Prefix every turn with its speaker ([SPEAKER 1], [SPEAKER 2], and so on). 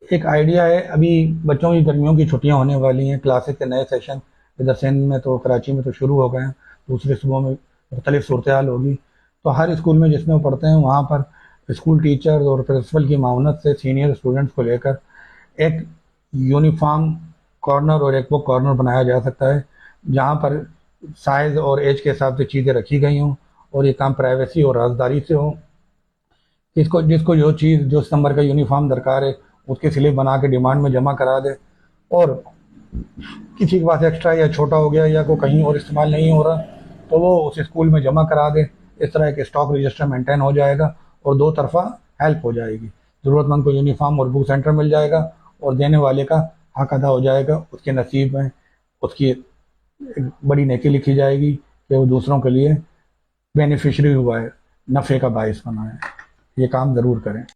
[SPEAKER 1] एक आइडिया है, अभी बच्चों की गर्मियों की छुट्टियां होने वाली हैं, क्लासेस के नए सेशन इधर सिंध में तो कराची में तो शुरू हो गए हैं। दूसरे सूबों में मुख्तलिफ सूरत हाल होगी। तो हर स्कूल में जिसमें वो पढ़ते हैं वहाँ पर स्कूल टीचर और प्रिंसिपल की मावनत से सीनियर स्टूडेंट्स को लेकर एक यूनिफॉर्म कॉर्नर और एक बुक कॉर्नर बनाया जा सकता है, जहाँ पर साइज और एज के हिसाब से चीज़ें रखी गई हों और ये काम प्राइवेसी और राजदारी से हो। इसको जिसको जो चीज़ जो इस नंबर का यूनिफॉर्म दरकार है उसकी स्लिप बना के डिमांड में जमा करा दे। और किसी के पास एक्स्ट्रा या छोटा हो गया या कोई कहीं और इस्तेमाल नहीं हो रहा तो वो उस स्कूल में जमा करा दे। इस तरह एक स्टॉक रजिस्टर मेंटेन हो जाएगा और दो तरफा हेल्प हो जाएगी। ज़रूरतमंद को यूनिफॉर्म और बुक सेंटर मिल जाएगा और देने वाले का हक अदा हो जाएगा। उसके नसीब में उसकी एक बड़ी नेकी लिखी जाएगी कि वो दूसरों के लिए बेनिफिशरी हुआ है, नफ़े का बायस बना है। ये काम ज़रूर करें।